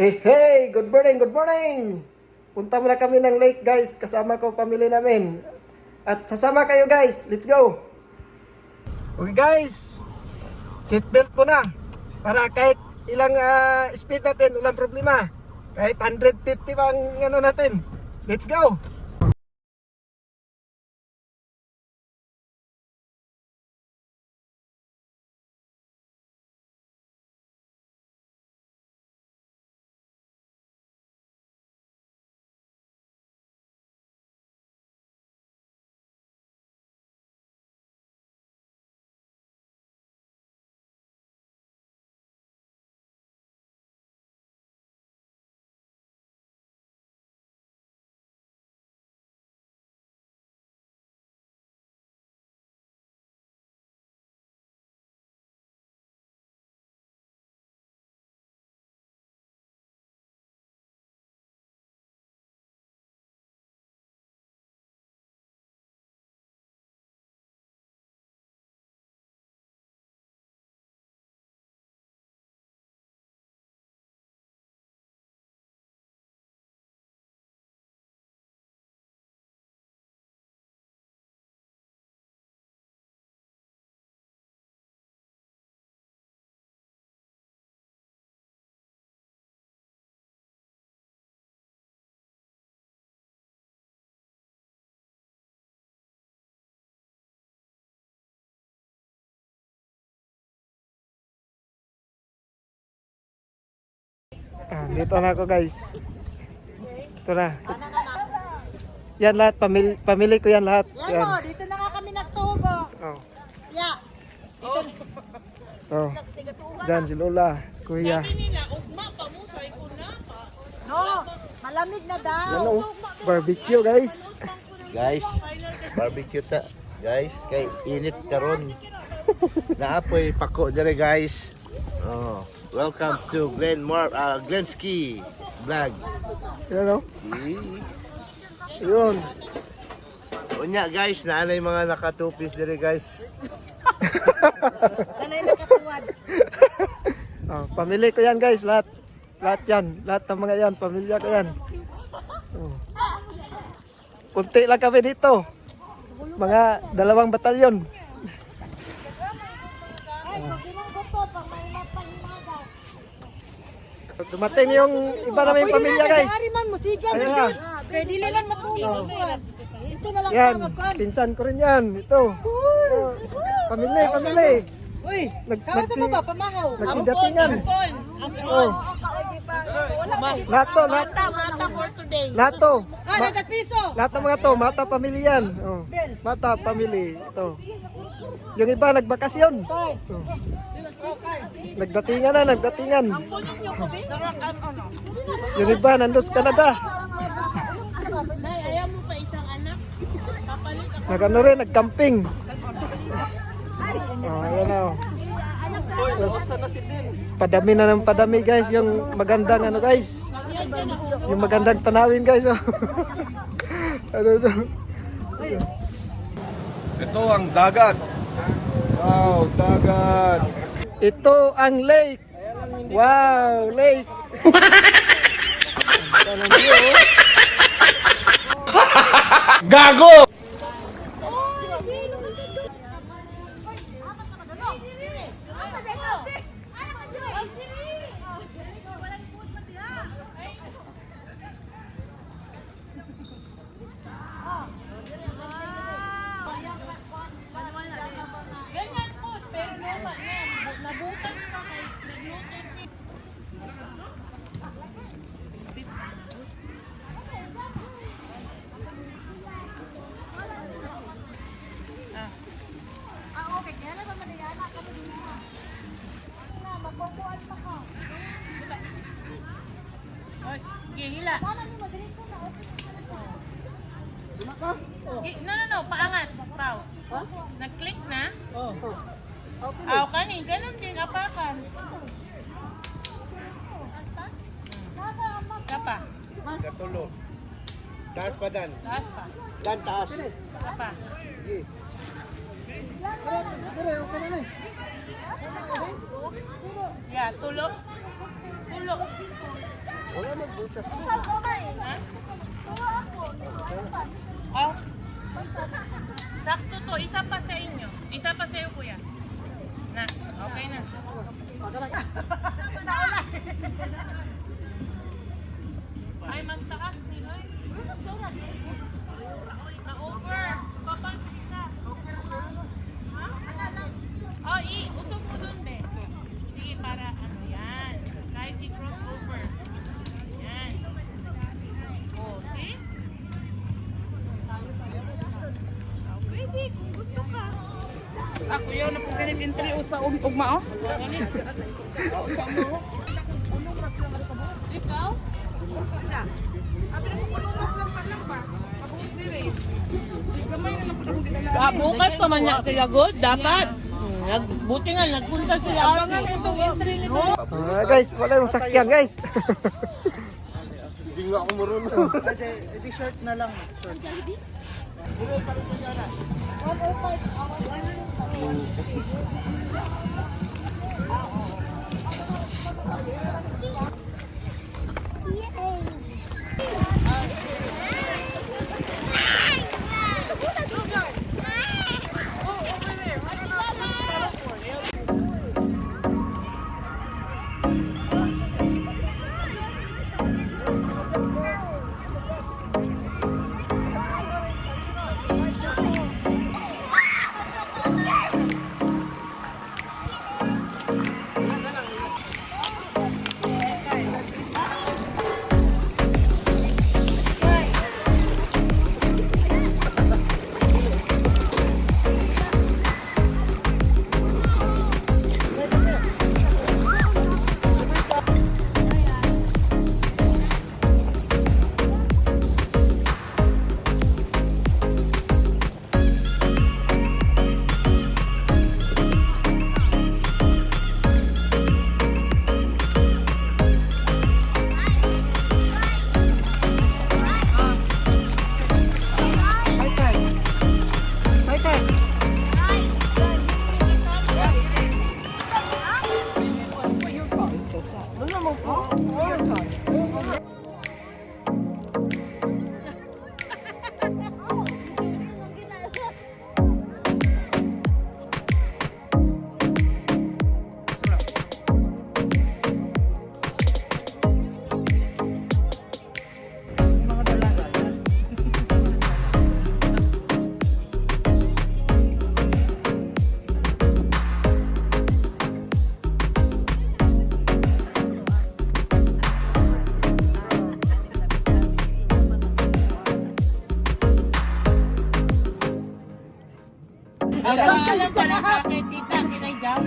Hey, hey! Good morning, good morning! Punta muna kami ng lake guys, kasama ko pamilya namin. At sasama kayo guys, let's go! Okay guys, seatbelt po na. Para kahit ilang speed natin, walang problema. Kahit 150 pa ang ano natin. Let's go! Dito na ako guys. Ito na. Yan lahat, pamili ko yan lahat. Yan mo, dito na nga kami nagtugo. Oh. Yeah. Oh. Diyan si Lola, si Kuya. No, malamig na daw. Yan oh, barbecue guys. Guys, barbecue ta. Guys, kay init karon. Naapoy pako dire guys. Oh, welcome to Glen Ski vlog. Yan oh. See? Yun. Unya guys, naanay mga nakatupis dire guys. Nanay nakatuwad. Oh, pamili ko yan guys, lahat. Lahat yan, lahat ng mga yan, pamilya ko yan. Oh. Kunti lang kami dito. Mga 2 batalyon. Dumating yung iba namin pamilya guys. Dari man musigan. Ayan na. Pwede lang matulog. Ito na lang Yan, pa magkuhan. pinsan ko rin yan. Ito. Oh, pamili. Uy, kawan sa baba, pamahaw. Nagsidatingan. Oh. Lahat to. Mata for today. Lahat to. Dagat piso. Lahat ng mga to, mata pamilya yan. Oh. Mata pamili. Ito. Yung iba nagbakasyon. Oh. Nagdatingan. Yung iba nandos Canada. Ayaw mo pa isang anak. Papalit ako. Nagano rin, nagcamping. Oh, ayan na. Oh. Padami na ng padami guys, yung magandang ano guys. Yung magandang tanawin guys. Oh. Ano to? Ito ang dagat. Wow, dagat. Ito ang lake. Wow, lake. Gago! Ganyan po, pero naman yan. Nabutas pa kay naglutin ni. Okay, kaya na ba manayana ka din na? Na, magbubuan pa ka. Oy, sige, hila. Sana ni madiretso na No, paangat. Pau. Nag-click na? Oh. Aw, kanin, ganun din, apakan. Kapa, Katulo. Taas pa dan. taas pa. Dan taas. Kapa. Yeah, tulo. Tulo. Oh. Sakto to, isa pa sa inyo. Isa pa sa iyo, kuya. Na, okay na. Ay, mas taas ni Oy. Na-over. Papa, sige ka. Ha? Oh, usog mo dun, be. Sige, para ano yan. Kahit i-cross over. Yan. Oh, see? Pwede, kung gusto ka. Ako yun, na pong ganit-entry o sa ugma, oh. Ikaw? Bukas pa man na sila good, dapat. Buti nga, nagpunta sila. Abangan itong entry nito. Guys, wala yung sakyan guys. Hindi nga ako marunong. Edi short na lang. Short. Alam ka lang sa akin, tita, kinay-jump.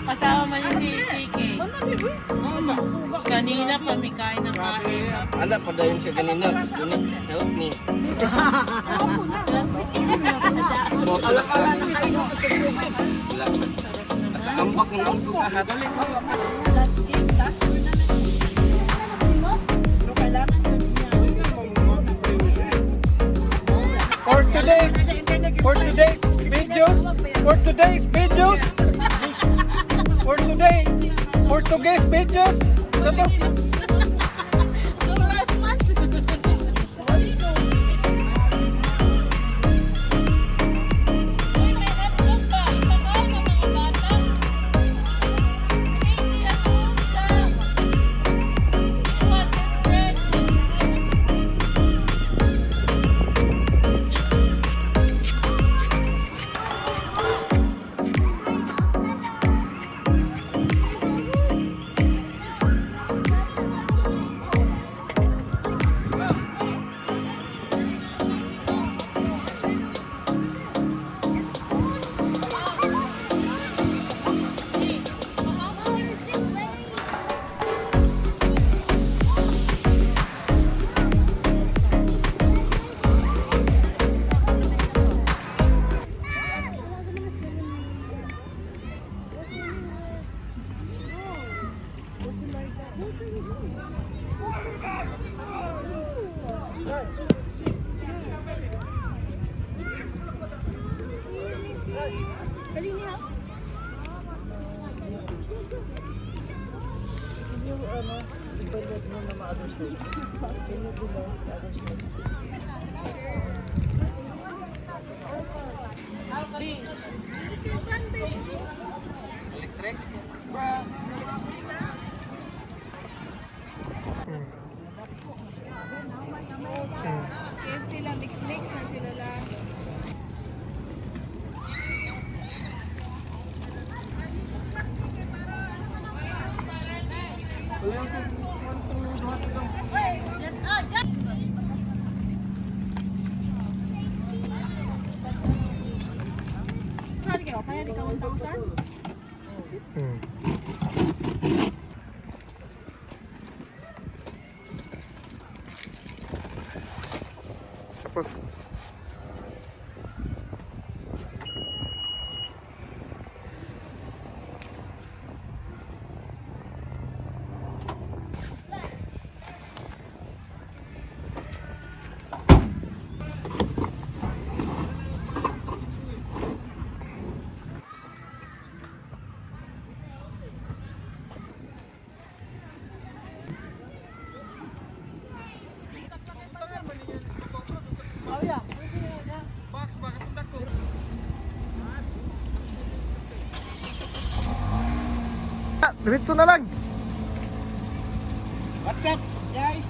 Kasama man yung si Kiki. Kanina pa may kain ng kain. Ala pa dayon siya kanina. Help me. Ala ka lang nakainok ito. Nakambak ng ang kahat. For today's videos, for today's videos, Uy, may hotdog pa. Ipakain ng mga bata. Hindi ako usap. You want this bread? toilet mo na ma-other side. Can you do the other side? Electric? Game sila, mix-mix na sila lang. Saan kayo? Kaya di ka 1,000? Tapos diretso na lang. What's up, guys?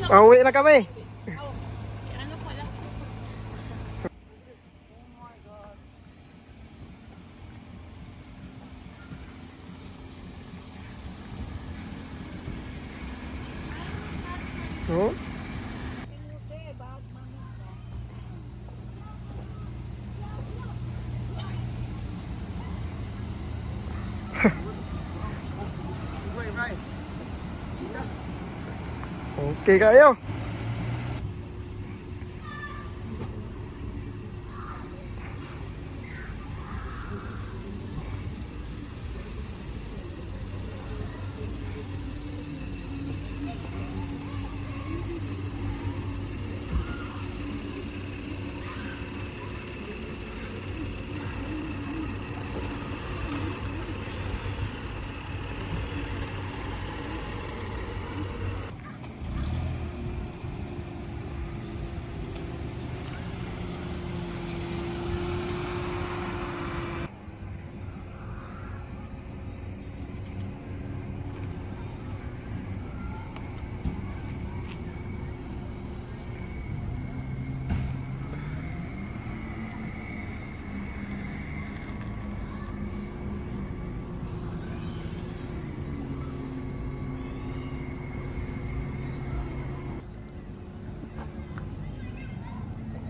Pauwi na kami. Ano pala? Oh. Okay kayo.